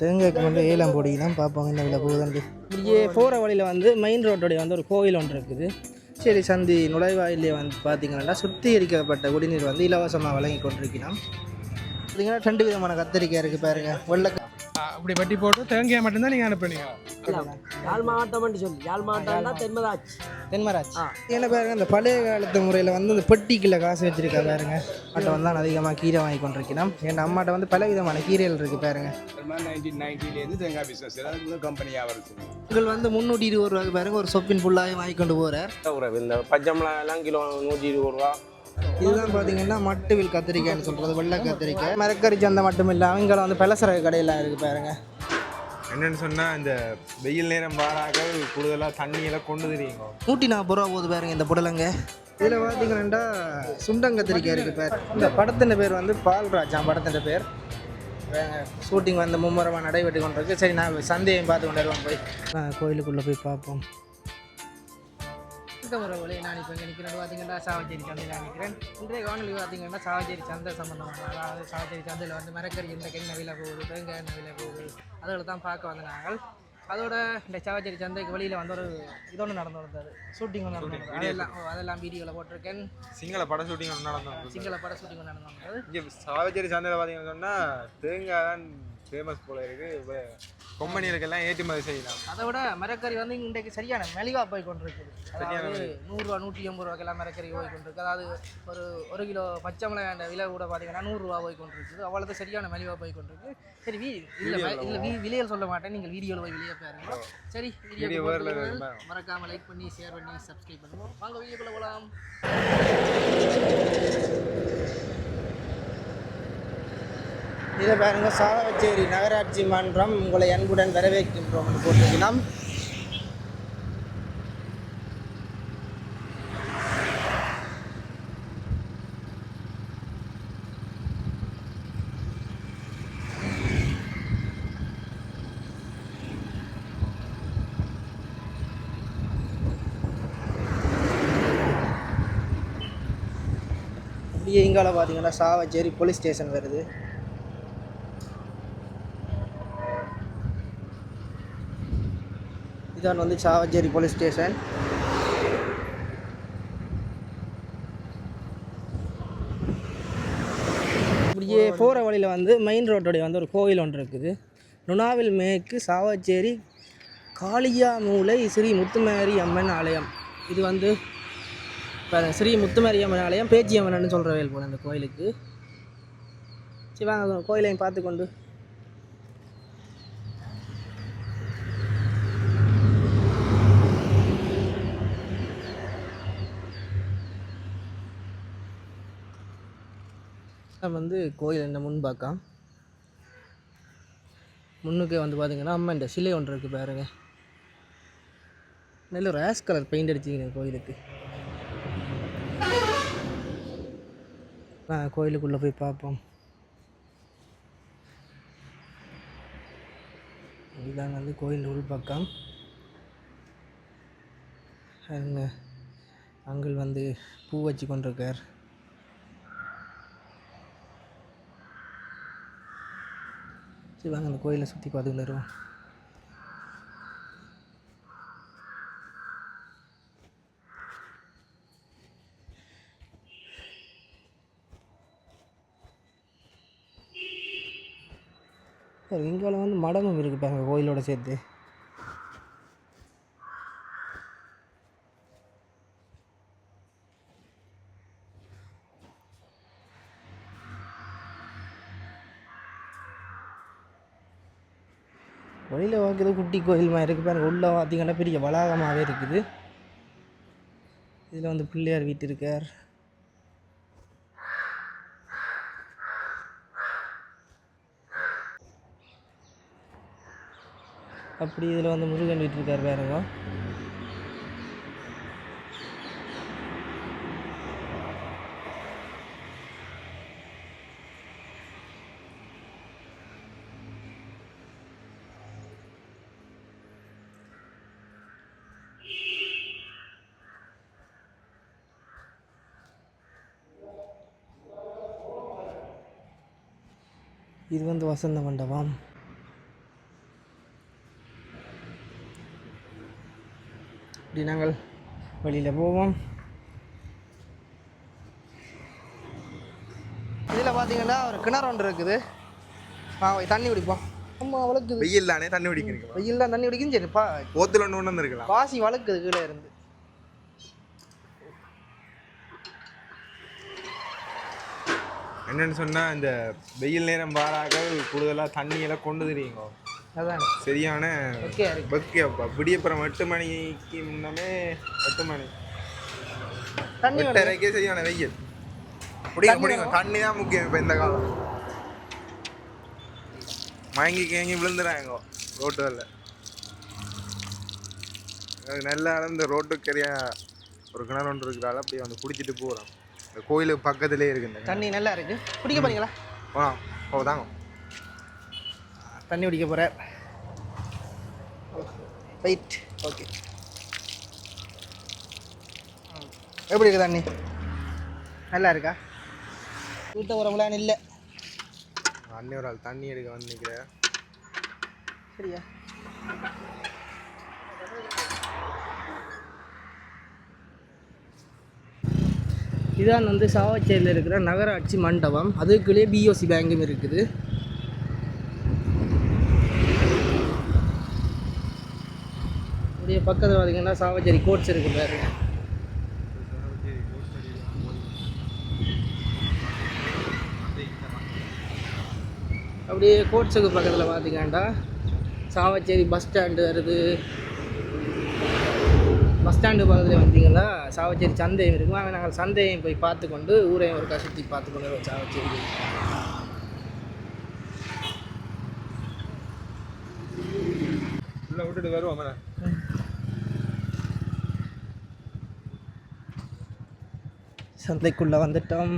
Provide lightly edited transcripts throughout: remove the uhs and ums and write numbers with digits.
தேங்காய்க்கு வந்து ஏலம் போடிக்கலாம் பார்ப்போம் என்ன விலை போகுதுண்டு. இங்கே போகிற வழியில் வந்து மெயின் ரோட்டோடைய வந்து ஒரு கோயில் ஒன்று இருக்குது. சரி சந்தி நுழைவாயிலே வந்து பார்த்தீங்கன்னா சுத்திகரிக்கப்பட்ட குடிநீர் வந்து இலவசமாக வழங்கி கொண்டிருக்கிறோம். பார்த்தீங்கன்னா 2 விதமான கத்திரிக்காய் இருக்குது பாருங்கள். வெள்ளை அப்படி வட்டி போட்டு தேங்காய் மட்டும்தான் நீங்கள் அனுப்புனீங்க. யாழ் மாவட்டம் சொல்லி யாழ் மாவட்டம் தென்மராட்சி என்ன பாருங்க, இந்த பழைய காலத்து முறையில் வந்து இந்த பெட்டிக்குள்ள காசு வச்சிருக்கா பாருங்க. அம்மாட்ட வந்து நான் அதிகமாக கீரை வாங்கி கொண்டிருக்கிறேன். என் அம்மாட்ட வந்து பல விதமான கீரைகள் இருக்குது பாருங்க. 1990 தேங்காய் பிஸ்னஸ் கம்பெனியாக வருது. உங்கள் வந்து 320 ரூபாய்க்கு பாருங்க ஒரு சொப்பின் ஃபுல்லாகவே வாங்கி கொண்டு போகிறார். இந்த பச்சை மிளகாலாம் கிலோ 120 ரூபா. இதுதான் பார்த்தீங்கன்னா மட்டுவில் கத்திரிக்காய்னு சொல்கிறது, வெள்ளை கத்திரிக்காய். மரக்கறி சந்தை மட்டும் இல்லை, அவங்கள வந்து பலசர கடையெல்லாம் இருக்குது பாருங்க. என்னென்னு சொன்னால் இந்த வெயில் நேரம் வாராக கூடுதலாக தண்ணியெல்லாம் கொண்டு தெரியுங்க. 140 ரூபா போகுது பாருங்க இந்த புடலங்க. இதில் பார்த்தீங்கன்னா சுண்டங்கத்திரிக்காய் இருக்குது பாரு. இந்த படத்தின் பேர் வந்து பால்ராஜாம். படத்தின் பேர் ஷூட்டிங் வந்து மும்முரமாக நடைபெற்று கொண்டிருக்கு. சரி நான் சந்தையும் பார்த்து கொண்டு வருவோம். போய் கோயிலுக்குள்ளே போய் பார்ப்போம். முறை வழியை நான் இப்போ இங்கே நிற்கிறேன் பார்த்தீங்கன்னா சாவச்சேரி சந்தையில் நிற்கிறேன். இன்றைய காணொலி பார்த்தீங்கன்னா சாவச்சேரி சந்தை சம்மந்தமான, அதாவது சாவச்சேரி சந்தையில் வந்து மரக்கறி எந்த என்ன விலை போகுது, தேங்காய் என்ன விலை போகுது, அதில் தான் பார்க்க வந்த நாங்கள். அதோட இந்த சாவச்சேரி சந்தைக்கு வெளியில் வந்து ஒரு இதொன்று நடந்து வந்தது, ஷூட்டிங் ஒன்று நடந்து அதெல்லாம் வீடியோவில் போட்டிருக்கேன். சிங்கள பட ஷூட்டிங் ஒன்று நடந்தது. சிங்கள பட ஷூட்டிங் ஒன்று நடந்து வந்தது. இங்கே சாவச்சேரி சந்தையில் பார்த்தீங்கன்னு சொன்னால் தேங்காய் தான் ஃபேமஸ் போல இருக்குது. கொம்பனிகளுக்கெல்லாம் ஏற்றுமதி செய்யலாம். அதை விட மரக்கறி வந்து இன்றைக்கு சரியான மலிவாக போய் கொண்டிருக்குது. அதாவது 100 ரூபா 180 ரூபாய்க்கெல்லாம் மரக்கறி போய் கொண்டிருக்கு. அதாவது ஒரு கிலோ பச்சை மிளகாய் விலை கூட பார்த்தீங்கன்னா 100 ரூபா போய் கொண்டிருக்குது. அவ்வளோதான் சரியான மலிவாக போய் கொண்டிருக்கு. சரி இதில் விலையில் சொல்ல மாட்டேன், நீங்கள் வீடியோவில் போய் வெளியே பாருங்க. சரி வீடியோ மறக்காமல் லைக் பண்ணி ஷேர் பண்ணி சப்ஸ்கிரைப் பண்ணுவோம். வாங்க வீடியோக்குள்ளே போகலாம். இதை பாருங்க, சாவச்சேரி நகராட்சி மன்றம் உங்களை அன்புடன் வரவேற்கின்றோம் போட்டிருக்கலாம். இப்படியே இங்கால பார்த்தீங்கன்னா சாவச்சேரி போலீஸ் ஸ்டேஷன் வருது. இதான் வந்து சாவச்சேரி போலீஸ் ஸ்டேஷன். இப்படியே போகிற வழியில் வந்து மெயின் ரோட்டோடைய வந்து ஒரு கோயில் ஒன்று இருக்குது. நுணாவில் மேற்கு சாவச்சேரி காளியாமூலை ஸ்ரீ முத்துமாரி அம்மன் ஆலயம். இது வந்து ஸ்ரீ முத்துமாரி அம்மன் ஆலயம், பேச்சியம்மன்னு சொல்கிற வேல் போல் அந்த கோயிலுக்கு. சரி வாங்க கோயிலையும் பார்த்து கொண்டு வந்து கோயில் என்ன முன்பாக்கம். முன்னுக்கே வந்து பார்த்தீங்கன்னா அம்மா இந்த சிலை ஒன்று இருக்குது பாருங்க. நல்ல ஒரு ஆஷ் கலர் பெயிண்ட் அடிச்சிக்கிறேன் கோயிலுக்கு. கோயிலுக்குள்ளே போய் பார்ப்போம். இதுதான் வந்து கோயில் உள் பக்கம். அங்கிள் வந்து பூ வச்சு கொண்டிருக்கார். சரி வாங்க அந்த கோயிலை சுற்றி பார்த்துக்கிட்டு வருவோம். இங்கே வந்து மடமும் இருக்குது பாருங்க கோயிலோட சேர்த்து. வெளியில் பார்க்குறது குட்டி கோயில் மாதிரி இருக்குது பாருங்கள். உள்ளே பார்த்தீங்கன்னா பெரிய வளாகமாகவே இருக்குது. இதில் வந்து பிள்ளையார் வீட்டு இருக்கார். அப்படி இதில் வந்து முருகன் வீட்டு இருக்கார் பாருங்க. இது வந்து வசந்த மண்டபம். இப்படி நாங்கள் வெளியில் போவோம். இதில் பார்த்தீங்கன்னா ஒரு கிணறு ஒன்று இருக்குது. தண்ணி குடிப்போம். அம்மா வளர்க்குது. வெயில் தானே தண்ணி குடிக்கிறீங்க. வெயில் தான் தண்ணி குடிக்கும். சரிப்பா போத்தில் ஒன்று வந்துருக்கலாம். பாசி வளர்க்குது கீழே இருந்து. என்னன்னு சொன்னால் இந்த வெயில் நேரம் பாராக்கள் கூடுதலாக தண்ணியெல்லாம் கொண்டு தெரியுங்க. அதான் சரியான ஓகே பக்கியப்பா விடியப்புறம் 8 மணிக்கு முன்னமே 8 மணி தண்ணி 8:30க்கே சரியான வெயில். முடியும் தண்ணி தான் முக்கியம். இப்போ இந்த காலம் மயங்கி கேங்கி விழுந்துறாங்க ரோட்டுகளில். நல்லா இந்த ரோட்டுக்கரையா ஒரு கிணறு ஒன்று இருக்கிறாள். அப்படியே வந்து குடிச்சிட்டு போகிறோம். இந்த கோயிலுக்கு பக்கத்துலேயே இருக்குங்க. தண்ணி நல்லா இருக்குது. குடிக்க போறீங்களா? போதாங்க தண்ணி குடிக்க போகிறார். Right okay. எப்படி இருக்கு தண்ணி? நல்லா இருக்கா? வீட்டை உரம்லாம் இல்லை. அன்னி ஒரு ஆள் தண்ணி எடுக்க வந்து நிற்கிறேன். சரியா? இதான் வந்து சாவச்சேரியில் இருக்கிற நகராட்சி மண்டபம். அதுக்குள்ளேயே பிஓசி பேங்கும் இருக்குது. அப்படியே பக்கத்தில் பார்த்தீங்கன்னா சாவச்சேரி கோட்ஸ் இருக்குது பாருங்க. அப்படியே கோட்ஸுக்கு பக்கத்தில் பார்த்தீங்கன்னா சாவச்சேரி பஸ் ஸ்டாண்டு வருது. பஸ் ஸ்டாண்டு பக்கத்தில் வந்தீங்கன்னா சாவச்சேரி சந்தையும் இருக்கும். ஆனால் நாங்கள் சந்தையும் போய் பார்த்து கொண்டு ஊரையும் ஒரு சுற்றி பார்த்து கொண்டு வருவோம். சாவச்சேரி விட்டுட்டு வருவோம். சந்தைக்குள்ளே வந்துட்டோம்.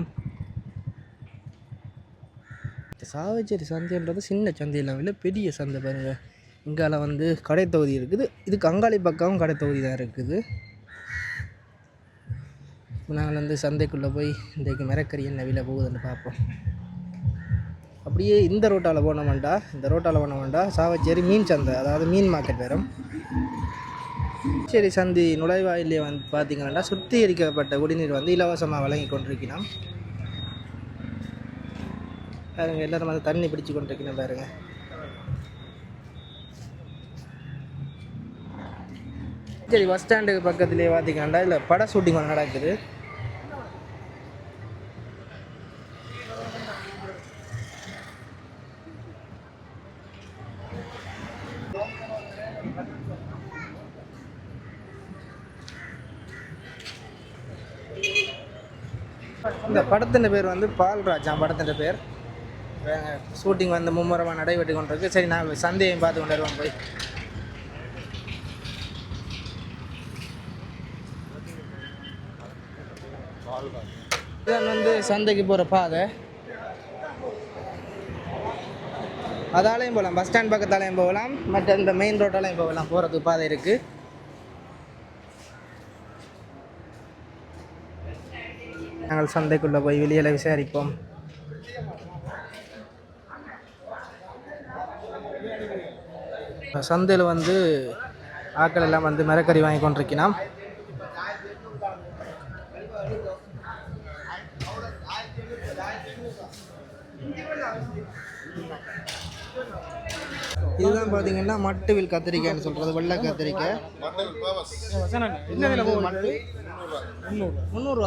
சாவச்சேரி சந்தைன்றது சின்ன சந்தையில் இல்லை, பெரிய சந்தை பாருங்கள். இங்கால வந்து கடை தொகுதி இருக்குது. இதுக்கு அங்காளி பக்கமும் கடை தொகுதி தான் இருக்குது. நாங்கள் வந்து சந்தைக்குள்ளே போய் இன்றைக்கு மிரக்கறி என்ன விலை போகுதுன்னு பார்ப்போம். அப்படியே இந்த ரோட்டால் போனோம்டா சாவச்சேரி மீன் சந்தை, அதாவது மீன் மார்க்கெட் வரும். சரி சந்தி நுழைவாயிலே வந்து பார்த்திங்கன்னா சுத்திகரிக்கப்பட்ட குடிநீர் வந்து இலவசமாக வழங்கி கொண்டிருக்கிறோம். பாருங்கள், எல்லோரும் வந்து தண்ணி பிடிச்சி கொண்டிருக்கணும் பாருங்கள். சரி பஸ் ஸ்டாண்டுக்கு பக்கத்துலேயே பார்த்திங்கன்னா இல்லை பட ஷூட்டிங் ஒன்று நடக்குது. இந்த படத்தின் பேர் வந்து பால்ராஜா. படத்தின் பேர் ஷூட்டிங் வந்து மும்முரமாக நடைபெற்று கொண்டிருக்கு. சரி நாங்கள் சந்தையும் பார்த்து கொண்டு வருவோம் போய். இதான் வந்து சந்தைக்கு போகிற பாதை. அதாலையும் போகலாம், பஸ் ஸ்டாண்ட் பக்கத்தாலையும் போகலாம், மற்ற இந்த மெயின் ரோட்டாலையும் போகலாம். போகிறதுக்கு பாதை இருக்குது. நாங்கள் சந்தைக்குள்ளே போய் வெளியில் விசாரிப்போம். சந்தையில் வந்து ஆட்கள் எல்லாம் வந்து மிரக்கறி வாங்கி கொண்டிருக்கிறோம். இதுதான் பார்த்தீங்கன்னா மட்டுவில் கத்திரிக்காய்னு சொல்கிறது, வெள்ளை கத்திரிக்காய். 300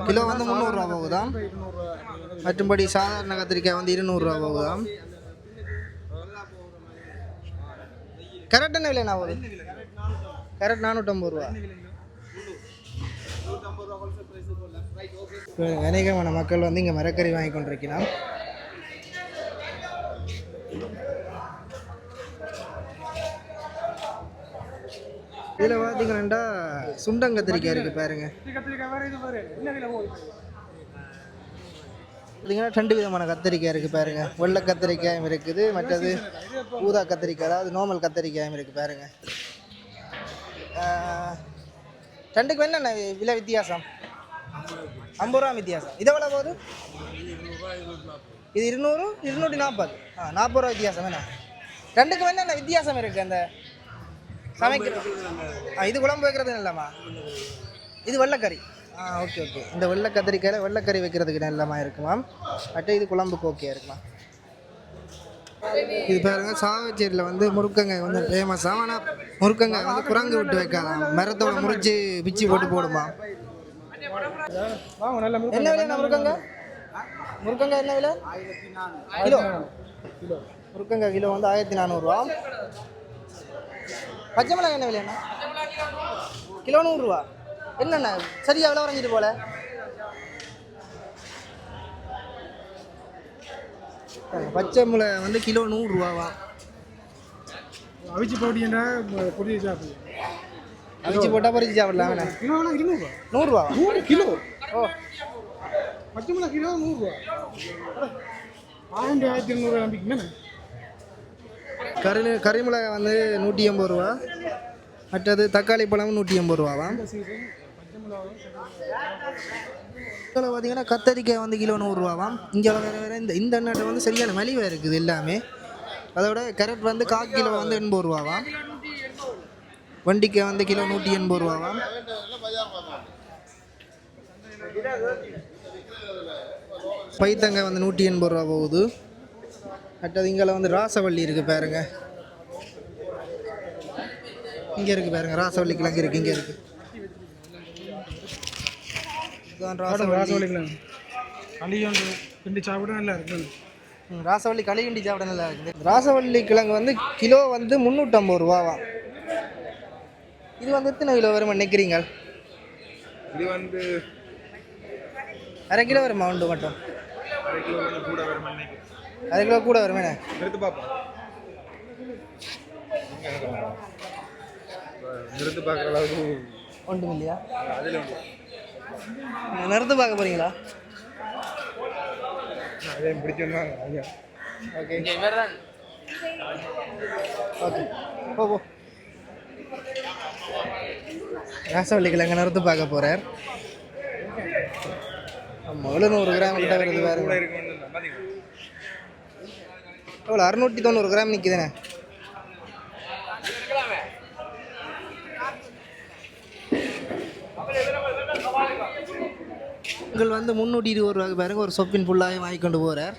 கிலோ வந்து 300 ரூபா போகுதாம். மற்றும்படி சாதாரண கத்திரிக்காய் வந்து 200 ரூபா போகுதாம். கரெக்ட் என்ன விலைண்ணா போகுது? கரெக்ட் 450 ரூபா. அநேகமான மக்கள் வந்து இங்கே மரக்கறி வாங்கி கொண்டிருக்கிறான். இதில் பார்த்தீங்கன்னா சுண்டங்கத்திரிக்காய் இருக்குது பாருங்க. பார்த்தீங்கன்னா 2 விதமான கத்திரிக்காய் இருக்குது பாருங்க. வெள்ளை கத்திரிக்காயும் இருக்குது, மற்றது ஊதா கத்திரிக்காய், அதாவது நார்மல் கத்திரிக்காயும் இருக்குது பாருங்க. ரெண்டுக்கு என்னென்ன விலை வித்தியாசம்? 50 ரூபா வித்தியாசம். இதை எவ்வளோ போகுது? இது 200 240 40 ரூபா வித்தியாசம் என்ன ரெண்டுக்கும் என்ன வித்தியாசம் இருக்குது அந்த சமைக்கிறது இது குழம்பு வைக்கிறது இல்லைம்மா இது வெள்ளைக்கறி ஓகே ஓகே இந்த வெள்ளை கத்திரிக்காயில் வெள்ளைக்கறி வைக்கிறதுக்கு நல்லமா இருக்குமா அட்டை இது குழம்புக்கு ஓகே இருக்குமா இது பாருங்க சாவச்சேரியில் வந்து முருக்கங்காய் வந்து ஃபேமஸாக ஆனால் முருக்கங்காய் வந்து குரங்கு விட்டு வைக்கலாம் மரத்தோட முறிச்சு பிச்சு போட்டு போடுமா என்ன விலை முருக்கங்காய் முருக்கங்காய் என்ன விலை கிலோ முருக்கங்காய் கிலோ வந்து 1400 ரூபா பச்சை மிளகாய் என்ன விலைண்ணா கிலோ 100 ரூபா என்னண்ணா சரியா விலை வரைஞ்சிட்டு போல பச்சை மிளகாய் வந்து கிலோ 100 ரூபாவா அவிச்சு போட்டீங்கன்னா பொரிச்சு சாப்பிடுங்க அவிச்சு போட்டால் பொரிச்சு சாப்பிடலாம் வேணா கிலோலாம் 200 100 ரூபா 100 கிலோ ஓ பச்சை மிளகா கிலோ 100 ரூபா 1200 நம்பிக்கை கறி மிளகாய் வந்து 180 ரூபா மற்றது தக்காளி பழம் 180 ரூபாவா இதில் பார்த்தீங்கன்னா கத்தரிக்காய் வந்து கிலோ 100 ரூபாவாம் இங்கே வேறு இந்த எண்ணெய் வந்து சரியான மலிவாக இருக்குது எல்லாமே அதோட கேரட் வந்து 1/4 கிலோ வந்து 80 ரூபாவாம் வண்டிக்காய் வந்து கிலோ 180 ரூபாவாம் பைத்தங்காய் வந்து 180 ரூபா போகுது மற்றது இங்கே வந்து ராசவள்ளி இருக்குது பாருங்க இங்கே இருக்குது பாருங்க ராசவள்ளி கிழங்கு இருக்குது இங்கே இருக்குது இதுதான் ராசவள்ளி களியோண்டு கிண்டி சாப்பிட நல்லா இருக்கு ராசவள்ளி களி கிண்டி சாப்பிட நல்லா இருக்குது ராசவள்ளி கிழங்கு வந்து கிலோ வந்து 350 ரூபாவா இது வந்து எத்தனை கிலோ வருமா நினைக்கிறீங்க இது வந்து அரை கிலோ வருமா உண்டு மட்டும் 1 கிலோ கூட வரும் நினைக்கிறேன். அரை கிலோ கூட வருமேண்ணே நிறுத்து பார்ப்போம் நிறுத்து பார்க்குற அளவுக்கு ஒன்றும் இல்லையா அதில் உண்டு நிறுத்து பார்க்க போகிறீங்களா அதே பிடிச்சிருந்தா ஐயா ஓகே ஓகே போ ராசவள்ளி கிழங்கு நிறுத்து பார்க்க போகிறார் ஆமாம் 700 கிராம் கிட்ட வருது வேறு கூட இருக்குன்னு பார்த்தீங்களா எவ்வளோ 690 கிராம் நிற்குதுண்ணே உங்கள் வந்து 320 ரூபாய்க்கு பாருங்க ஒரு சொப்பின் ஃபுல்லாகவே வாங்கி கொண்டு போகிறார்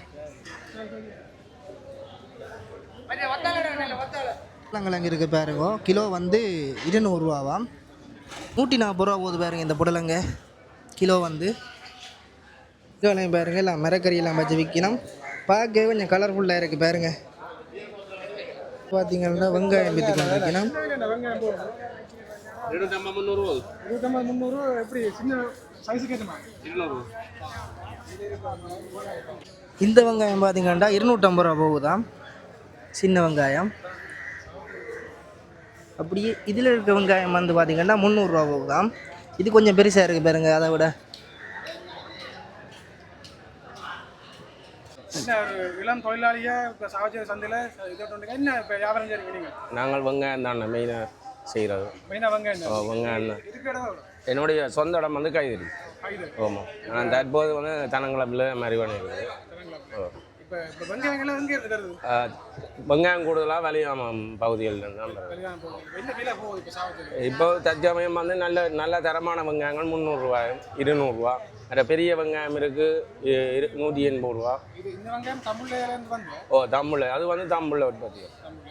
புடலங்கிழங்கு இருக்குது பாருங்க கிலோ வந்து 200 ரூபாவாம் 140 ரூபா போகுது பாருங்க இந்த புடலங்க கிலோ வந்து இதெல்லாம் பாருங்க எல்லாம் மரக்கறியெல்லாம் வச்சு விற்கணும் பார்க்க கொஞ்சம் கலர்ஃபுல்லாக இருக்குது பாருங்க பார்த்தீங்கன்னா வெங்காயம் விற்று கொண்டு வைக்கணும் வெங்காயம் போகும் 300 எப்படி சின்ன சைஸுக்கு ஏற்ற மாதிரி இந்த வெங்காயம் பார்த்தீங்கன்னா 250 ரூபா போகுதாம் சின்ன வெங்காயம் அப்படியே இதில் இருக்க வெங்காயம் வந்து பார்த்தீங்கன்னா 300 ரூபா போகுதாம் இது கொஞ்சம் பெருசாக இருக்குது பாருங்க அதை விட என்ன ஒரு இளம் தொழிலாளியாக இப்போ சாவச்சேரி சந்தையில் இதோட என்ன இப்போ வியாபாரம் செய்றீங்க நீங்கள் நாங்கள் வெங்காயம் தான் மெயினாக செய்கிறது மெயினாக வெங்காயம் வெங்காயம் தான் இருக்கிற இடம் என்னுடைய சொந்த இடம் வந்து கைதறி கைது ஆமாம் நான் தற்போது வந்து தனங்கிழப்பில் மறிவான இருக்குது இப்போ வெங்காயங்கள்லாம் எங்கே இருந்து வருது வெங்காயம் கூடுதலாக வெளியாமம் பகுதிகளில் தான் வருது. வெளியாகம் போகுது என்ன விலை போகுது இப்போ சாவச்சேரி இப்போ தற்சமயம் வந்து நல்ல தரமான வெங்காயங்கள் 300 ரூபா 200 ரூபா வேறு பெரிய வெங்காயம் இருக்குது 180 ரூபா இது இந்த வெங்காயம் தமிழ்லேருந்து வந்து ஓ தமிழ் அது வந்து தமிழில் உற்பத்தி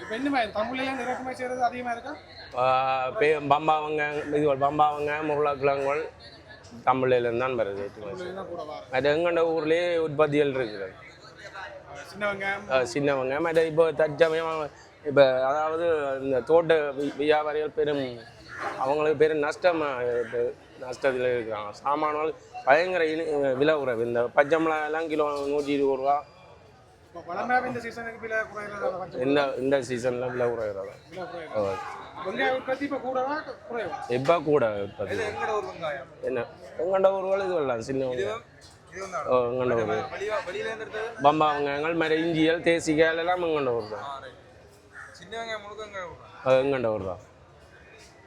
இப்போ என்ன தமிழ்லேருந்து இறக்குமதி செய்கிறது அதிகமாக இருக்கா பம்பா வெங்காயம் இது பம்பா வெங்காயம் உருளைக்கிழங்குகள் தமிழ்லேருந்து தான் வருது அது எங்கண்ட ஊர்லேயே உற்பத்திகள் இருக்குது சின்ன வெங்காயம் சின்ன வெங்காயம் அது இப்போ தற்சமயம் இப்போ அதாவது இந்த தோட்ட வியாபாரிகள் பெரும் அவங்களுக்கு பெரும் நஷ்டத்தில் இருக்கிறாங்க சாமான்கள் பயங்கர விலை குறைவு இந்த பச்சை மிளகாயெல்லாம் கிலோ 120 ரூபா இப்போ வளமையாக இந்த சீசனுக்கு விலை குறையிறதா இந்த சீசனில் விலை குறைகிறது வெங்காய உற்பத்தி இப்போ கூடவா குறைவா இப்போ கூட உற்பத்தி எங்கட ஒரு வெங்காயம் என்ன எங்கண்ட ஊர்கள் இது வரலாம் சின்ன வெங்காயம் எங்கண்ட ஊர் வெளியிலேருந்து எடுத்தது பம்பா வெங்காயங்கள் மர இஞ்சியல் தேசிக்காய் எல்லாம் எங்கண்ட ஊர் தான் சின்ன வெங்காயம் முழுக்க எங்கண்ட ஊர் தான்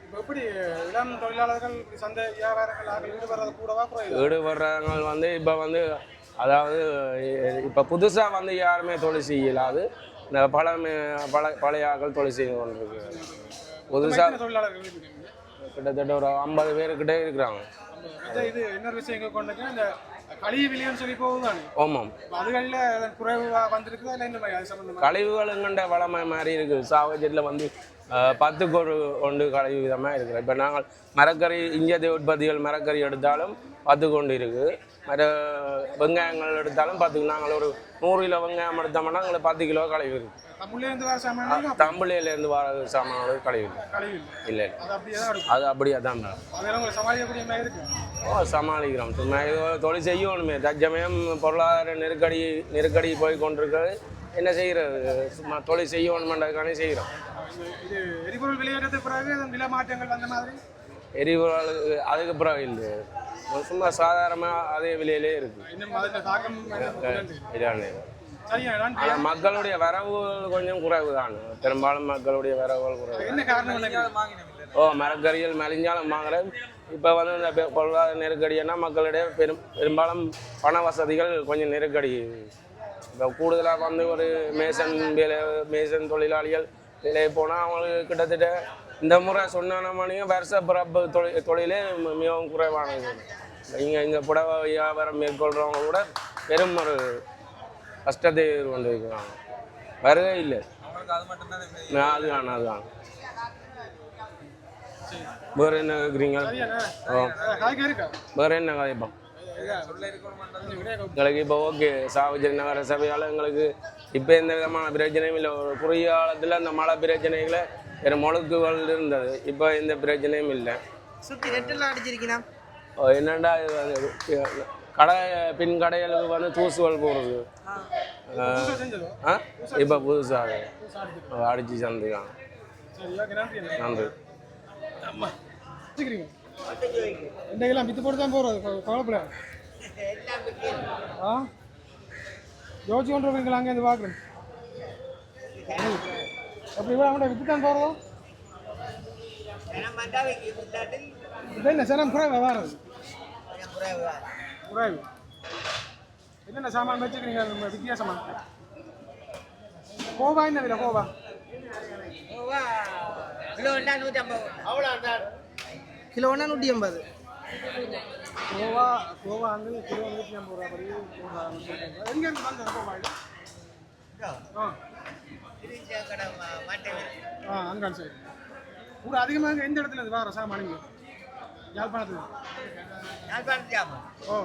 இப்போ எப்படி இளம் தொழிலாளர்கள் சந்தை வியாபாரங்கள் ஈடுபடுறது கூடவா குறையுது ஈடுபடுறவங்க வந்து இப்போ வந்து அதாவது இப்போ புதுசாக வந்து யாருமே தொழில் செய்யலாது. இந்த பழைய ஆட்கள் தொழில் செய்து கொண்டிருக்கு. புதுசாக தொழிலாளர்கள் இருக்கீங்க. கிட்டத்தட்ட ஒரு 50 பேருக்கிட்டே இருக்கிறாங்க. இது இன்னொரு விஷயம் எங்கே கொண்டு இந்த கழிவு விலைன்னு சொல்லி போகுதானே. ஆமாம், அதுகளில் குறைவு வந்திருக்குதா இல்லை இந்த மாதிரி அது சம்மந்தமாக கழிவுகளுங்கண்ட வளமை மாதிரி இருக்குது. சாவச்சேரியில் வந்து 10க்கு ஒன்று கழிவு விதமாக இருக்குது. இப்போ நாங்கள் மரக்கறி இந்திய உற்பத்திகள் மரக்கறி எடுத்தாலும் 10 கொண்டு இருக்குது. மற்ற வெங்காயங்கள் எடுத்தாலும் 10. நாங்கள் ஒரு 100 கிலோ வெங்காயம் எடுத்தோம்னா எங்களுக்கு 10 கிலோ கழிவு இருக்குது. தம்புள்ளியிலேருந்து வர சாமானோட கழிவு இல்லை. அது அப்படியே தான் சமாளிக்கிறோம். சும்மா தொழில் செய்யணுமே. தற்சமயம் பொருளாதார நெருக்கடி போய் கொண்டிருக்கிறது. என்ன செய்கிறது? சும்மா தொழில் செய்யணுமென்றதுக்கானே செய்கிறோம். எரிபொருள் வெளியேற்றத்துக்கு பிறகு விலை மாற்றங்கள் வந்த மாதிரி எரிபொருள் அதுக்கு பிறகு இல்லை. சும்மா சாதாரணமாக அதே விலையிலே இருக்குது. மக்களுடைய வரவு கொஞ்சம் குறைவு தான். பெரும்பாலும் மக்களுடைய வரவுகள் குறைவு. மரக்கறிகள் மலிஞ்சாலும் வாங்குறது. இப்போ வந்து இந்த பொருளாதார நெருக்கடினா மக்களிடையே பெரும்பாலும் பண வசதிகள் கொஞ்சம் நெருக்கடி. இப்போ கூடுதலாக வந்து ஒரு மேசன் தொழிலாளிகள் வேலையை போனால் அவங்களுக்கு கிட்டத்தட்ட இந்த முறை சொன்னானமானியும் வருஷ பிறப்பு தொழிலே மிகவும் குறைவானது. இங்கே புடவை வியாபாரம் மேற்கொள்கிறவங்க கூட பெரும் ஒரு கஷ்டத்தை கொண்டு இருக்கிறாங்க. வருகை இல்லை. அதுதான் வேறு என்ன கேட்குறீங்க? வேறு என்ன கதைப்போம் எங்களுக்கு இப்போ ஓகே. சாவச்சேரி நகர சபையால் எங்களுக்கு இப்போ எந்த விதமான பிரச்சனையும் இல்லை. ஒரு குறுகிய காலத்தில் அந்த மழை பிரச்சனைகளை வேறு முழுக்குகள் இருந்தது. இப்போ எந்த பிரச்சனையும் இல்லை. சுற்றி நெட்டெல்லாம் அடிச்சிருக்கீங்களா? என்னண்டா கடை பின் கடைகளுக்கு வந்து தூசுகள் போடுறது. இப்போ புதுசாக அடித்து சந்துக்காங்க. நன்றி. இன்றைக்கெல்லாம் வித்து போட்டு தான் போகிறது. கவலைப்பட யோசிச்சு கொண்டு இருக்கீங்களா? அங்கேருந்து பார்க்குறேன். அப்படி இவ்வளோ அவங்கள்ட்ட வித்து தான் போகிறோம். என்ன சனம் குறைவா வாரது? குறைவு. என்னென்ன சாமான் வச்சுக்கிறீங்க வித்தியாசமா? கோவா என்ன விலை? கோவா கிலோ 150. கிலோ 150. கோவா வந்து கிலோ 150 ரூபா படி. எங்கேருந்து வந்தது கோவா? அங்கான் சரி. கூட அதிகமாக எந்த இடத்துல இது வர சாமானிங்க? யாழ்ப்பாணத்தில். ஓ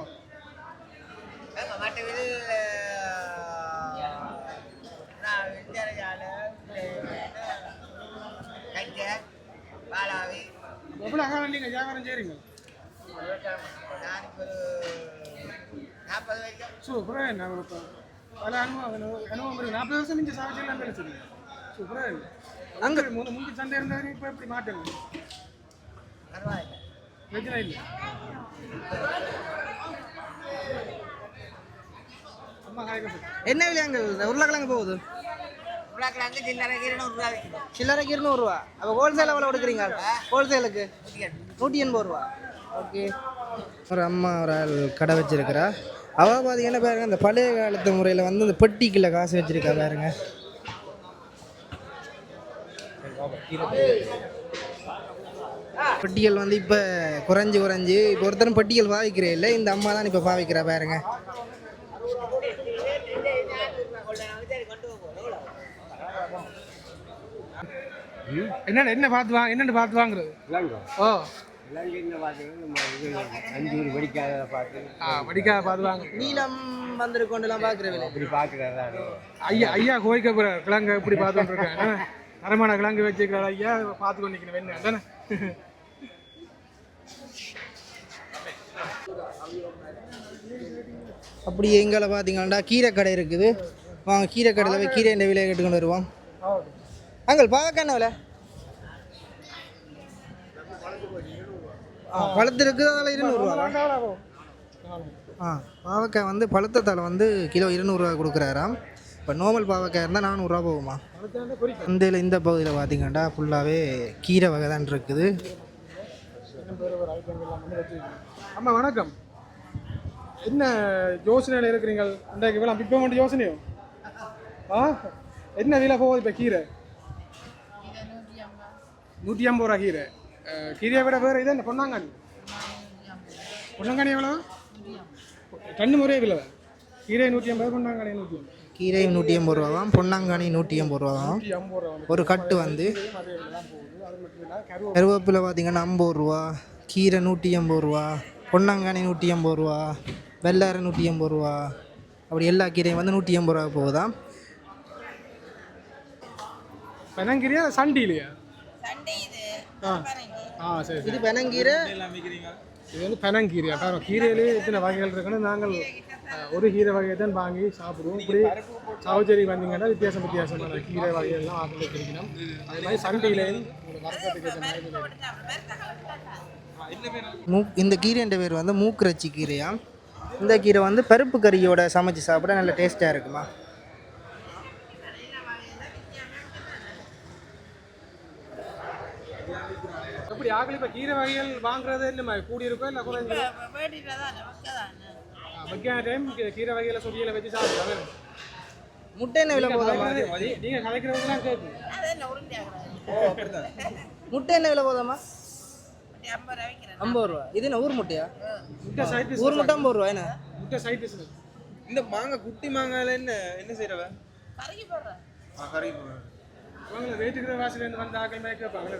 எவ்வளோ அங்கே நீங்கள் வியாபாரம் செய்கிறீங்க? சூப்பராக என்ன இப்போ பல அனுபவம் இருக்குது. 40 வருஷம் நீங்கள் சாவச்சேரிலாம் பேசுறீங்க. சூப்பராக இல்லை. அங்கே முந்தி சண்டை இருந்தாரு. இப்போ எப்படி மாட்டேங்க? பிரச்சனை இல்லை. அம்மா காய்க்க என்ன விலையாங்க உருளைக்கிழங்கு போகுது? சில்லறைக்கு 200 ரூபா. அப்போ ஹோல்சேல் எவ்வளோ கொடுக்குறீங்க? ஹோல்சேலுக்கு 180 ரூபா. ஓகே. ஒரு அம்மா ஒரு ஆள் கடை வச்சிருக்கிறா. அவள் பார்த்தீங்கன்னா பாருங்க, இந்த பழைய காலத்து முறையில் வந்து இந்த பெட்டிக்குள்ள காசு வச்சிருக்கா பாருங்க. பெட்டிகள் வந்து இப்போ குறைஞ்சி இப்போ ஒருத்தரும் பெட்டிகள் பாவிக்கிறே இல்லை. இந்த அம்மா தான் இப்போ பாவிக்கிறா பாருங்க. என்ன பார்த்து வாங்குறது? ஓ வெடிக்காத பார்த்து வாங்க. நீளம் வந்திருக்கோண்டெல்லாம் பார்க்குறேன். இப்படி பார்க்குறாரு ஐயா கோயிக்க போகிற கிழங்கு இப்படி பார்த்துட்டு இருக்கேன். தரமான கிழங்கு வச்சுக்கிறார் ஐயா. பார்த்து கொண்டு நிற்கணும். என்ன தானே அப்படி எங்களை பார்த்தீங்கன்னா கீரை கடை இருக்குது. வாங்க கீரை கடையில் போய் கீரை இந்த விலையை கேட்டுக்கொண்டு வருவோம். அங்கே பாவக்காய் என்ன விலை? பழுத்து இருக்குது. அதில் 200 ரூபா. பாவக்காய் வந்து பழுத்தத்தால் வந்து கிலோ 200 ரூபா கொடுக்குறாராம். இப்போ நார்மல் பாவக்காய் இருந்தால் 400 ரூபா போகுமா? இந்த பகுதியில் பார்த்தீங்கன்னா ஃபுல்லாகவே கீரை வகை தான் இருக்குது. அம்மா வணக்கம். என்ன யோசனையில் இருக்கிறீங்க இன்றைக்கு வேலை இப்போ மட்டும் யோசனையோ என்ன விலை போகுது இப்போ கீரை 150 ரூபா கீரை கீரையை விட வேறு இது என்ன பொன்னாங்கானி எவ்வளோ ரெண்டு முறையே விலை கீரை 150 பொன்னாங்கானி 150 கீரை 180 ரூபா தான், பொன்னாங்கானி 180 ரூபா தான். ஒரு கட்டு வந்து கருவேப்பிலை பார்த்தீங்கன்னா 50 ரூபா, கீரை 180 ரூபா, பொன்னாங்கானி 180 ரூபா, வெள்ளாரை 180 ரூபா, அப்படி எல்லா கீரையும் வந்து 180 ரூபா போகுதான். பெனங்கீரையா சண்டிலையா? சரி இது பெனங்கீரை, இது வந்து பெனங்கீரையா? காரணம் கீரையிலே இத்தனை வகைகள் இருக்குன்னு நாங்கள் ஒரு கீரை வகையை தான் வாங்கி சாப்பிடுவோம். இப்படி சாவச்சேரி வந்தீங்கன்னா வித்தியாசமான கீரை வகைகள்லாம் ஆக்கில் வச்சிருக்கணும். அதே மாதிரி சண்டையிலேயும் ஒரு வரக்கத்துக்கு ஏற்ற மாதிரி இந்த கீரைன்ற பேர் வந்து மூக்குரச்சி கீரையா. இந்த கீரை வந்து பருப்பு கறியோட சமைச்சு சாப்பிட நல்ல டேஸ்ட்டாக இருக்குமா. எப்படி ஆகல இப்போ கீரை வகைகள் வாங்குறது இல்லை கூடி இருக்கோ இல்லை குறைஞ்சி வைக்கான டைம் கீரை வகையில் சொடியில் வச்சு சாப்பிடுவாங்க. முட்டை என்ன விலை போதாமா? நீங்கள் கலைக்கிறவங்கலாம் கேட்கும் முட்டை என்ன விலை போதாமா? 50 ரூபா. இது என்ன ஊர் முட்டையா? முட்டை சைட் ஊர் முட்டை 50 ரூபா. என்ன முட்டை சைட்? இந்த மாங்காய் குட்டி மாங்காயில என்ன செய்யறவ? கறி போடுறேன். அவங்க வெயிட்டுக்கிற வாசலேருந்து வந்து ஆக்கள் மாதிரி கேட்பாங்களே.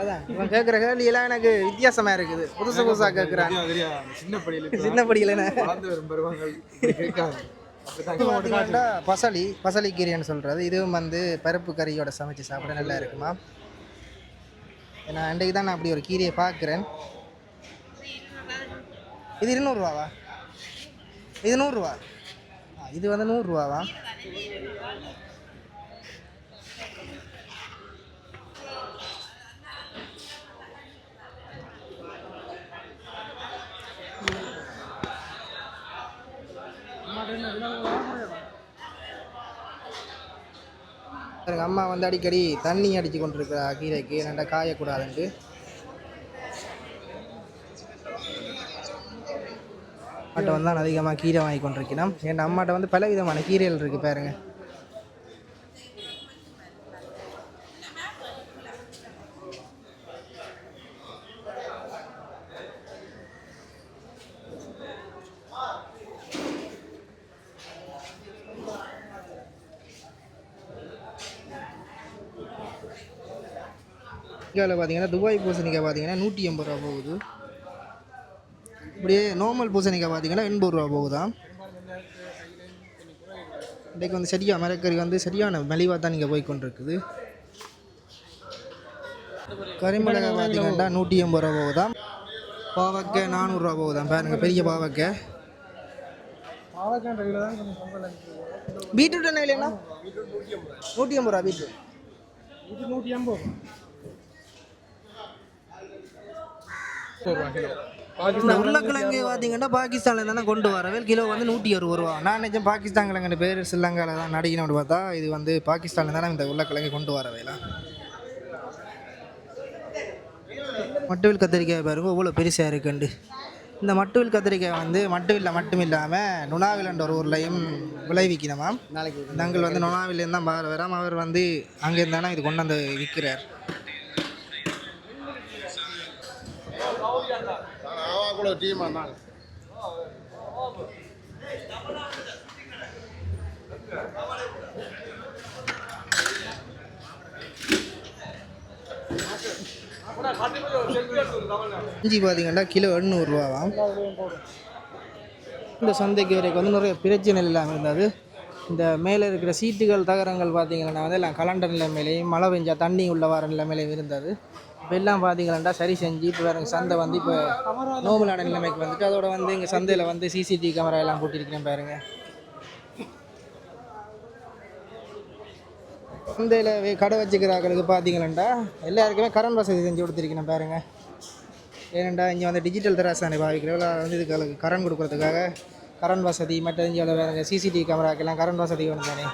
அதான் இவன் கேட்குற கேள்வியெல்லாம் எனக்கு வித்தியாசமாக இருக்குது. புதுசாக கேட்குறான். சின்ன படியில் பசலி கீரைன்னு சொல்கிறது. இதுவும் வந்து பருப்பு கறியோட சமைச்சு சாப்பிட நல்லா இருக்குமா. ஏன்னா அன்றைக்கு தான் நான் அப்படி ஒரு கீரையை பார்க்குறேன். இது 200 ரூபாவா? இது 100 ரூபா. இது வந்து 100 ரூபாவா? எங்கள் அம்மா வந்து அடிக்கடி தண்ணி அடித்து கொண்டிருக்கிறா கீரைக்கு, நல்லா காயக்கூடாதுன்ட்டு. அம்மாட்ட வந்து நான் அதிகமாக கீரை வாங்கி கொண்டிருக்கிறேன். என் அம்மாட்ட வந்து பல விதமான கீரைகள் இருக்குது பாருங்க. இங்கே பார்த்தீங்கன்னா துபாய் பூசணிக்காய் பார்த்தீங்கன்னா 180 ரூபா போகுது. இப்படியே நார்மல் பூசணிக்காய் பார்த்தீங்கன்னா 80 ரூபா போகுதான். இன்றைக்கு வந்து சரியாக மரக்கறி வந்து சரியான மலிவாக தான் இங்கே போய் கொண்டிருக்குது. கறிமிளகாய் பார்த்தீங்கன்னா 180 ரூபா போகுதான். பாவக்காய் 400 ரூபா போகுதான். பாருங்க பெரிய பாவக்காய். பீட்ரூட் என்ன இல்லைங்களா? 180 ரூபா பீட்ரூட். இது 180. இந்த உருளைக்கிழங்கு பார்த்தீங்கன்னா பாகிஸ்தானில் தானே கொண்டு வரவே கிலோ வந்து 160 ரூபா. நான் நினைச்சேன் பாகிஸ்தான் கிழங்கு பேர் ஸ்ரீலங்காவில் தான் நடிக்கணும்னு பார்த்தா இது வந்து பாகிஸ்தானில் தானே இந்த உருளைக்கிழங்கு கொண்டு வரவேலாம். மட்டுவில் கத்திரிக்காய் பாருங்க எவ்வளோ பெருசாக இருக்குண்டு. இந்த மட்டுவில் கத்திரிக்காய் வந்து மட்டுவில் மட்டும் இல்லாமல் நுணாவில்ன்ற ஒரு ஊர்லையும் விளைவிக்கணுமா. நாங்கள் வந்து நுணாவிலேருந்து தான் வராமல் அவர் வந்து அங்கே இருந்தானா இது கொண்டு வந்து விற்கிறார். இஞ்சி பார்த்தீங்கன்னா கிலோ 800 ரூபாவாம். இந்த சந்தைக்கு வரைக்கும் வந்து நிறைய பிரச்சனை இல்லாமல் இருந்தது. இந்த மேலே இருக்கிற சீட்டுகள் தகரங்கள் பார்த்தீங்கன்னா வந்து எல்லாம் கலண்ட நிலைமையிலையும் மழை பெஞ்சா தண்ணி உள்ள வர நிலைமையிலையும் இருந்தது. இப்போ எல்லாம் பார்த்தீங்கன்னா சரி செஞ்சு இப்போ வேறு சந்தை வந்து இப்போ நோமலான நிலைமைக்கு வந்துட்டு அதோட வந்து எங்கள் சந்தையில் வந்து சிசிடிவி கேமரா எல்லாம் போட்டிருக்கிறேன் பாருங்க. சந்தையில் கடை வச்சுக்கிறாங்களுக்கு பார்த்தீங்கன்னா எல்லாருக்குமே கரண்ட் வசதி செஞ்சு கொடுத்துருக்கேன் பாருங்க. ஏனெண்டா இங்கே வந்து டிஜிட்டல் தராசானை பாவிக்கிறவங்க வந்து இதுக்கு கரண்ட் கொடுக்குறதுக்காக கரண்ட் வசதி மற்ற இங்கே வேறு சிசிடிவி கேமராக்கெல்லாம் கரண்ட் வசதி வேணும் தானே.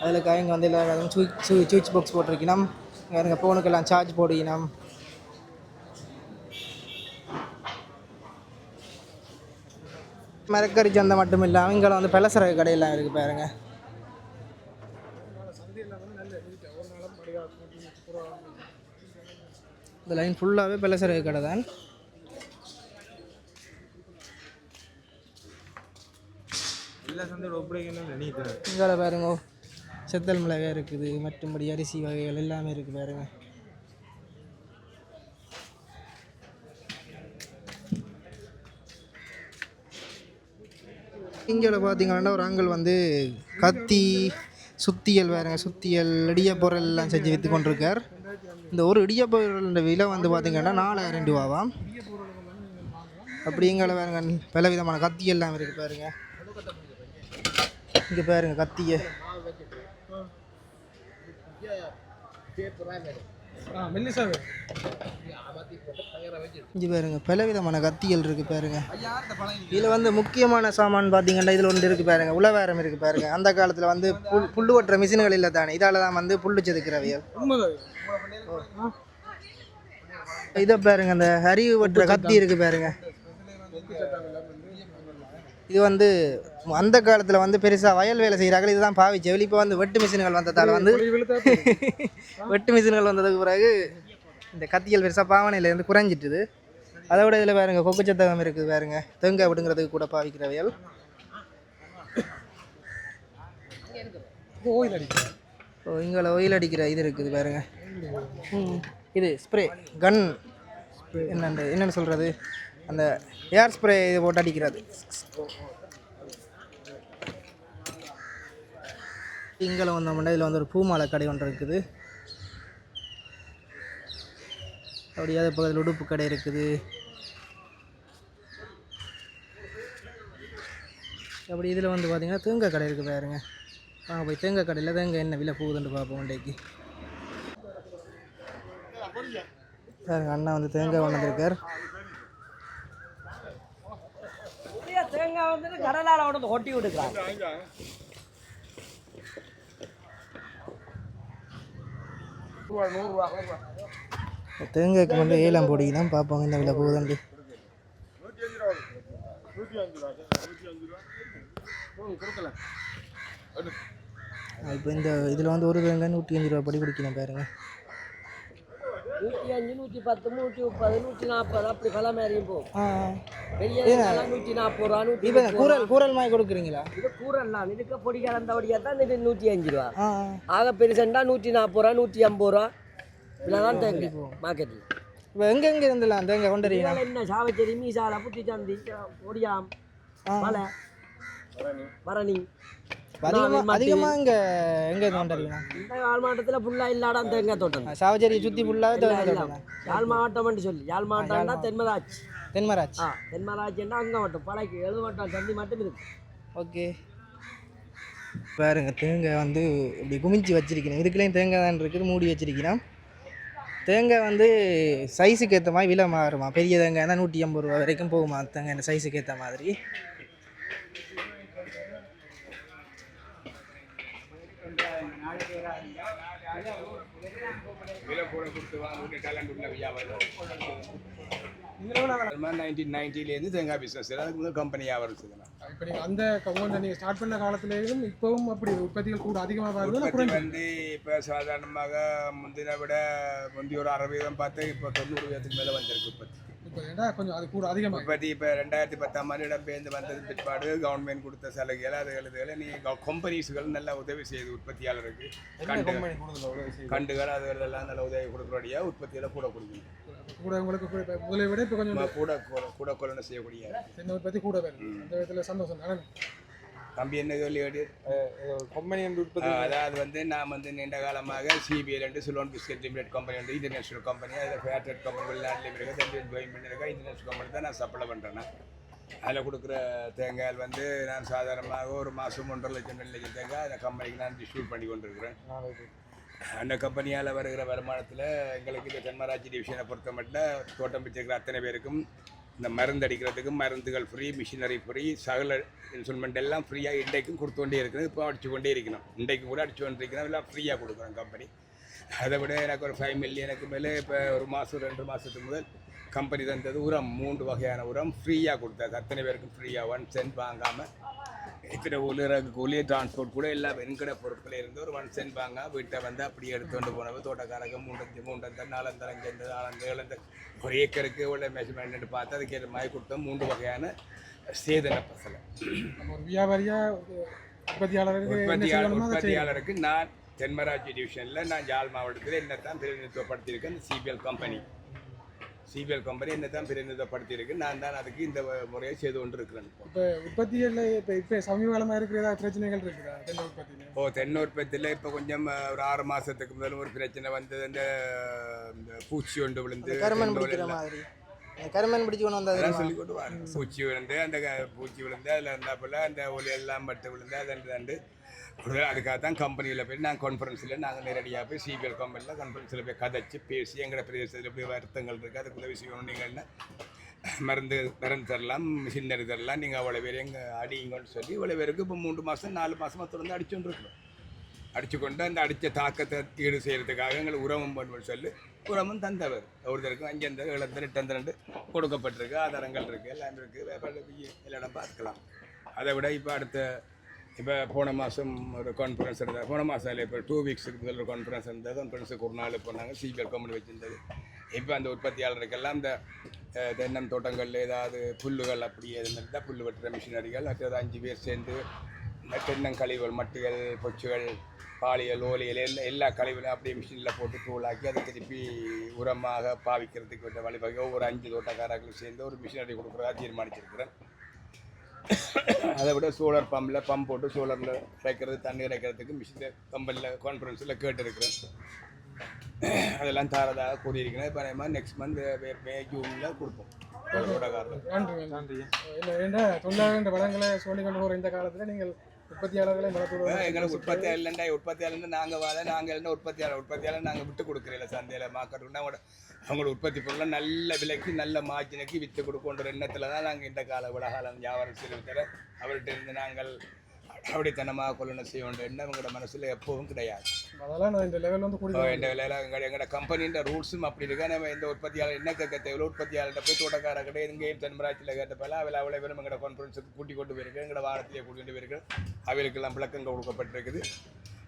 அதுக்காக இங்கே வந்து எல்லாரும் சுவிட்ச் பாக்ஸ் போட்டிருக்கணும். வேறுங்க ஃபோனுக்கெல்லாம் சார்ஜ் போடுக்கணும். மரக்கறி சந்தை மட்டும் இல்லாமல் இங்கே வந்து பலசரக்கு கடையெல்லாம் இருக்குது பாருங்க. இந்த லைன் ஃபுல்லாகவே பலசரக்கு கடை தான். இங்கே பாருங்க செத்தல் மிளகாய் இருக்குது, மற்றும்படி அரிசி வகைகள் எல்லாமே இருக்குது பாருங்க. இங்கே பார்த்தீங்கன்னா ஒரு ஆண்கள் வந்து கத்தி சுத்தியல் பாருங்க, சுத்தியல் இடியப்பொருள் எல்லாம் செஞ்சு விற்று கொண்டிருக்கார். இந்த ஒரு இடியப்பொருள் விலை வந்து பார்த்தீங்கன்னா 4000 ரூபாவாம். அப்படிங்கிற பாருங்க பல விதமான கத்தி எல்லாம் இருக்குது பாருங்க. இங்கே பாருங்க கத்தியை இங்கே பாருங்க பல விதமான கத்திகள் இருக்குது பாருங்க. இதில் வந்து முக்கியமான சாமான் பார்த்தீங்கன்னா இதில் ஒன்று இருக்குது பாருங்க, உலவாரம் இருக்குது பாருங்க. அந்த காலத்தில் வந்து புல்லு வெட்டுற மிஷின்கள் இல்லை தானே, இதால் தான் வந்து புல்லு செதுக்கிறவையல். இதை பாருங்க அந்த அரிவு வெட்டுற கத்தி இருக்குது பாருங்க. இது வந்து அந்த காலத்தில் வந்து பெருசாக வயல் வேலை செய்கிறார்கள், இதுதான் பாவிச்சு. இப்போ வந்து வெட்டு மிஷின்கள் வந்ததால் வந்து வெட்டு மிஷின்கள் வந்ததுக்கு பிறகு இந்த கத்திகள் பெருசாக பாவனையிலேருந்து குறைஞ்சிட்டுது. அதை விட இதில் பாருங்க கொக்குச்சத்தகம் இருக்குது பாருங்க, தேங்காய் விடுங்கிறதுக்கு கூட பாவிக்கிறவையல். இங்கே ஒயில் அடிக்கிற இது இருக்குது பாருங்க. இது ஸ்ப்ரே கன் என்னென்னு சொல்கிறது, அந்த ஏர் ஸ்ப்ரே இது போட்டு அடிக்கிறது. இங்கே வந்தோம்னா இதில் வந்து ஒரு பூமாலை கடை ஒன்று இருக்குது. அப்படியே அது பக்கத்தில் உடுப்பு கடை இருக்குது. அப்படி இதில் வந்து பார்த்திங்கன்னா தேங்காய் கடை இருக்குது பாருங்க. வாங்க போய் தேங்காய் கடையில் தேங்காய் என்ன விலை போகுதுன்னு பார்ப்போம். இன்றைக்கு பாருங்க அண்ணா வந்து தேங்காய் கொண்டிருக்கார். தேங்காய் வந்து கடலால் அவனை ஒட்டி விட்டுக்கிறான். தேங்காய்க்கு வந்து ஏலம் போடி தான் பார்ப்போங்க இந்த விலை போகுதுண்டு. இப்போ இந்த இதில் வந்து ஒரு தேங்காய் 105 ரூபா படி குடிக்கணும் பாருங்க. 105, 110, 130, 140 அப்படி பல மாதிரியும் போகும். பெரிய 140 ரூபா. இப்போ கூரல் மாதிரி கொடுக்குறீங்களா? இது கூரல் தான், இதுக்கு பொடி கலந்தபடியாக தான் இது 105 ரூபா. ஆக பெருசண்டா 140 ரூபா, 150 ரூபா இதெல்லாம் தேங்காய் மார்க்கெட்டில். இப்போ எங்கெங்கே இருந்துலாம் தேங்காய் கொண்டு வரீங்களா? என்ன சாவச்சேரி, மீசாலா, புத்தி சந்தி, பொடியாம், மலை, பரணி. அதிகமாக இங்கே எங்கே கொண்டு வரீங்களா? இந்த யாழ் மாவட்டத்தில் ஃபுல்லாக இல்லாதான் தேங்காய் தோட்டம். சாவச்சேரி சுற்றி ஃபுல்லாக தேங்காய் தோட்டம். யாழ் மாவட்டம்னு சொல்லி, யாழ் மாவட்டம்னா தென்மராட்சி. தென்மராட்சின்னா அங்கே மட்டும் பழைக்கு 7 மாவட்டம் சந்தி மட்டும் இருக்கு. ஓகே பாருங்க தேங்காய் வந்து இப்படி குமிச்சு வச்சிருக்கணும். இதுக்குள்ளேயும் தேங்காய் தான் இருக்குது, மூடி வச்சிருக்கணும். தேங்காய் வந்து சைஸுக்கு ஏற்ற மாதிரி விலை மாறுமா. பெரிய தேங்காய் தான் 150 ரூபா வரைக்கும் போகுமா தேங்காய், இந்த சைஸுக்கு ஏற்ற மாதிரி. விலை கூட கொடுத்து வாங்க டேலண்ட் உள்ள வியாபாரம். 1990 தேங்காய் பிஸ்னஸ் அதுக்கு முதல் கம்பெனி வியாபாரம் செய்யலாம். இப்போ நீங்கள் அந்த கவுண்டை நீங்கள் ஸ்டார்ட் பண்ண காலத்துலேயும் இப்போவும் அப்படி உற்பத்திகள் கூட அதிகமாக வருது. வந்து இப்போ சாதாரணமாக முந்தின விட முந்தைய ஒரு 60% பார்த்து இப்போ 90% மேலே வந்திருக்கு உற்பத்தி. இப்போ ஏன்னா கொஞ்சம் அது கூட அதிகமாக உற்பத்தி இப்போ 2010 இடம்பெயர்ந்து வந்தது பிற்பாடு கவர்மெண்ட் கொடுத்த சலுகைகள் அதுகளை நீங்கள் கம்பெனிஸ்கள் நல்லா உதவி செய்யுது உற்பத்தியாளருக்கு. கண்டுகள் அதுகளெல்லாம் நல்ல உதவி கொடுக்குறோடைய உற்பத்தியில் கூட கொடுக்கணும். கூட உங்களுக்கு முதலை விட இப்போ கொஞ்சம் கூட கொள்ளணும் செய்யக்கூடிய தென்னை உற்பத்தி கூட வேணும். அந்த விதத்தில் சந்தோஷம் தானே தம்பி. என்ன சொல்லி கம்பெனி உற்பத்தி அதாவது வந்து நான் வந்து நீண்ட காலமாக CPL Ceylon biscuit limited company வந்து இன்டர்நேஷனல் கம்பெனி, அதில் ஃபேட்ரேட் கம்பெனி வெளிநாட்டில் இருக்குது, ஜாயின் பண்ணியிருக்கேன். இன்டர்நேஷனல் கம்பெனி தான் நான் சப்ளை பண்ணுறேன்னா அதில் கொடுக்குற தேங்காய் வந்து நான் சாதாரணமாக ஒரு மாதம் 1.5 லட்சம் 2 லட்சம் தேங்காய் அந்த கம்பெனிக்கு நான் டிஸ்ட்ரிபியூட் பண்ணி கொண்டிருக்கிறேன். அந்த கம்பெனியால் வருகிற வருமானத்தில் எங்களுக்கு இந்த தென்மராட்சி டிவிஷனை பொறுத்த மட்டும் தோட்டம் வச்சிருக்கிற அத்தனை பேருக்கும் இந்த மருந்து அடிக்கிறதுக்கு மருந்துகள் ஃப்ரீ, மிஷினரி ஃப்ரீ, சகல இன்ஸ்ட்ருமெண்ட் எல்லாம் ஃப்ரீயாக இன்றைக்கும் கொடுத்து கொண்டே இருக்குது. இப்போ அடிச்சு கொண்டே இருக்கணும், இன்றைக்கு கூட அடிச்சு கொண்டிருக்கணும், எல்லாம் ஃப்ரீயாக கொடுக்குறோம் கம்பெனி. அதை விட எனக்கு ஒரு 5 மில்லியனுக்கு மேலே இப்போ ஒரு மாதம் 2 மாதத்துக்கு முதல் கம்பெனி தந்தது உரம் 3 வகையான உரம் ஃப்ரீயாக கொடுத்தாரு. அத்தனை பேருக்கும் ஃப்ரீயாக 1 சென்ட் வாங்காமல் இத்தனை கூலி டிரான்ஸ்போர்ட் கூட எல்லா வெண்கட பொருட்களே இருந்து ஒரு 1 சென்ட் வாங்க வீட்டை வந்து அப்படியே எடுத்துகிட்டு போனது. தோட்டக்காரங்க 3 4 5 ஒரு ஏக்கருக்கு உள்ள மெஷர்மெண்ட் பார்த்து அதுக்கேற்ற மாதிரி கொடுத்தோம். 3 வகையான சேதன பசலை. ஒரு வியாபாரியா உற்பத்தியாளருக்கு நான் தென்மராட்சி டிவிஷனில் நான் ஜாழ் மாவட்டத்தில் என்னத்தான் பிரதிநிதித்துவப்படுத்தியிருக்கேன். இந்த சிபிஎல் கம்பெனி என்னத்தான் பிரதிநிதித்துவப்படுத்தியிருக்கு. நான் தான் அதுக்கு இந்த முறையை செய்து கொண்டு இருக்கிறேன். இப்போ உற்பத்தியில் இப்போ சமீப காலமாக இருக்கிற ஏதாவது பிரச்சனைகள் இருக்குதா தென்னை உற்பத்தியில்? தென்னை உற்பத்தியில் இப்போ கொஞ்சம் ஒரு 6 மாதத்துக்கு முதல்ல ஒரு பிரச்சனை வந்தது. அந்த பூச்சி ஒன்று விழுந்து கருமன் பிடிச்சி கொண்டு வந்தது சொல்லி கொண்டு வாங்க. பூச்சி விழுந்து அந்த பூச்சி விழுந்து அதில் இருந்தாப்புல அந்த ஒலி எல்லாம் பட்டு விழுந்து அது அதுக்காக தான் கம்பெனியில் போய் நாங்கள் கான்ஃபரன்ஸில் நாங்கள் நேரடியாக போய் சிபிஎல் கம்பெனியில் கான்ஃபரன்ஸில் போய் கதைச்சி பேசி எங்களோட பிரதேசத்தில் போய் வருத்தங்கள் இருக்குது, அதுக்கு உதவி செய்யணும். நீங்கள்னா மருந்து தரலாம், மிஷின் தரலாம், நீங்கள் அவ்வளோ பேர் எங்கள் அடிங்கன்னு சொல்லி இவ்வளோ பேருக்கு இப்போ 3 மாதம் 4 மாதமாக தொடர்ந்து அடிச்சுட்டு இருக்கிறோம். அடிச்சுக்கொண்டு அந்த அடித்த தாக்கத்தை ஈடு செய்கிறதுக்காக எங்களை உரமும் பண்ணுவோம்னு சொல்லி உரமும் தந்தவர். ஒருத்தருக்கு 5 7 8 கொடுக்கப்பட்டிருக்கு, ஆதாரங்கள் இருக்குது, எல்லாம் இருக்குது, எல்லா இடம் பார்க்கலாம். அதை விட இப்போ போன மாதம் ஒரு கான்ஃபரன்ஸ் இருந்தது. போன மாதம் இல்லை, இப்போ 2 வீக்ஸுக்கு முதல் ஒரு கான்ஃபரன்ஸ் இருந்தது. கான்ஃபரன்ஸுக்கு ஒரு நாள் போனாங்க, சிபிஎல் கம்பெனி வச்சுருந்தது. இப்போ அந்த உற்பத்தியாளருக்கெல்லாம் இந்த தென்னம் தோட்டங்களில் ஏதாவது புல்லுகள் அப்படி எதுவும் இருந்தால் புல் வெட்டுற மிஷினரிகள் மற்றது 5 பேர் சேர்ந்து தென்னங்கழிவுகள், மட்டுகள், பொச்சுகள், பாலியல், ஓலியல் எல்லா கழிவுகளும் அப்படியே மிஷினில் போட்டு தூளாக்கி அதை திருப்பி உரமாக பாவிக்கிறதுக்கு விட்ட வழிவகை ஒவ்வொரு 5 தோட்டக்காரர்களும் சேர்ந்து ஒரு மிஷினரி கொடுக்குறதா தீர்மானிச்சிருக்கிறேன். அதை விட சோலார் பம்ப் போட்டு சோலாரில் வைக்கிறது, தண்ணி இறைக்கிறதுக்கு மிஷின் கம்பெனியில் கான்ஃபரன்ஸில் கேட்டுருக்கிறேன். அதெல்லாம் தாரதாக கூறியிருக்கிறேன். இப்போ அதே மாதிரி நெக்ஸ்ட் மந்த் மே ஜூனில் கொடுப்போம். நன்றி. இல்லை தொழிலாளர் வளங்களை சொல்லி கொண்டு போகிற இந்த காலத்தில் நீங்கள் உற்பத்தியாளர்களை எங்களுக்கு உற்பத்தியாளர் நாங்கள் உற்பத்தியாளர் நாங்கள் விட்டு கொடுக்குறீங்களா சந்தையில் மார்க்கெட்டுன்னா அவங்களோட உற்பத்தி பொருளை நல்ல விலைக்கு நல்ல மார்ஜினுக்கு விற்று கொடுக்கன்ற எண்ணத்தில் தான் நாங்கள் இந்த உலகாலம் வியாபாரம் செய்து அவர்கிட்ட இருந்து நாங்கள் அப்படித்தனமாக கொள்ளணும் செய்ய வேண்டிய எண்ணம் எங்களோட மனசில் எப்பவும் கிடையாது. அதெல்லாம் நான் இந்த லெவலில் வந்து இந்த வேலையில் எங்களோட கம்பெனின்ற ரூல்ஸும் அப்படி இருக்கா. நம்ம இந்த உற்பத்தியாளர் என்ன கேட்க தேவையில்லை, உற்பத்தியாளர்கிட்ட போய் தோட்டக்காரர்கிட்ட எங்கேயும் தென்மராட்சியில் கேட்டப்பல அவ்வளோ பேரும் எங்களோட கான்ஃபரன்ஸுக்கு கூட்டி கொண்டு போயிருக்கேன், எங்களோட வாரத்திலேயே கூட்டிகிட்டு போயிருக்கேன். அவர்களுக்கெல்லாம் விளக்கங்கள் கொடுக்கப்பட்டிருக்குது.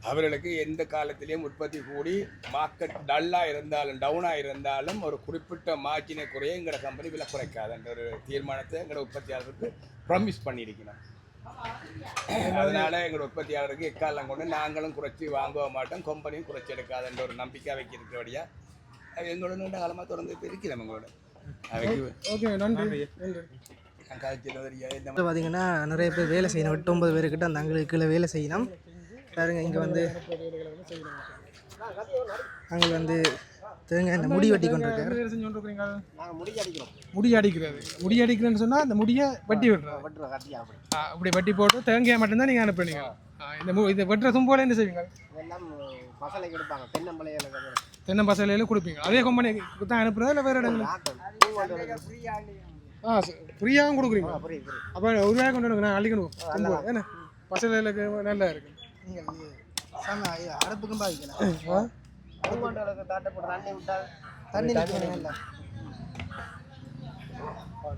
அவர்களுக்கு எந்த காலத்திலையும் உற்பத்தி கூடி மார்க்கெட் டல்லாக இருந்தாலும் டவுனாக இருந்தாலும் ஒரு குறிப்பிட்ட மார்ஜினை குறைய எங்களோட கம்பெனி விலை குறைக்காதுன்ற ஒரு தீர்மானத்தை எங்களோட உற்பத்தியாளருக்கு ப்ராமிஸ் பண்ணியிருக்கணும். அதனால எங்களோட உற்பத்தியாளருக்கு எக்காலம் கொண்டு நாங்களும் குறைச்சி வாங்க மாட்டோம், கம்பெனியும் குறைச்சி எடுக்காதுன்ற ஒரு நம்பிக்கை வைக்கிறபடியா அது எங்களோட நீண்ட காலமாக தொடர்ந்து இருக்கிறோம். எங்களோட பார்த்தீங்கன்னா நிறைய பேர் வேலை செய்யணும், 8-9 பேருக்கிட்ட அந்த அங்களுக்கு கீழே வேலை செய்யணும். பாருங்க இங்கே வந்து அங்கே வந்து தேங்காய் இந்த முடி வெட்டி கொண்டிருக்காரு. முடி அடிக்கிறேன்னு சொன்னால் அந்த முடியை வெட்டி விட்டுறோம். அப்படி வெட்டி போட்டு தேங்காய் மட்டும்தான் நீங்கள் அனுப்புறீங்க. இந்த வெட்டுற தும்போல என்ன செய்வீங்க? பசலை கொடுப்பாங்க, தென்னம்பசலையில் கொடுப்பீங்க. அதே கம்பெனிக்கு தான் அனுப்புறதா இல்லை வேறு இடங்கள்? ஃப்ரீயாகவும் கொடுக்குறீங்க. அப்போ ஒரு ரூபாய் கொண்டு வந்து நான் அள்ளிக்கணும் தும்போ ஏன்னா பசலைகளுக்கு நல்லா இருக்கு. நீங்கள் அடுப்புக்கும் பாதிக்கலாம், தண்ணி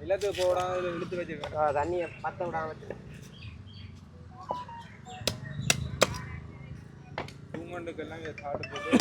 நிலத்துக்கு போடாம இழுத்து வச்சிருக்கேன், தண்ணியை பற்ற விடாம வச்சு தூங்கண்டுக்கெல்லாம் தாட்டு போட்டு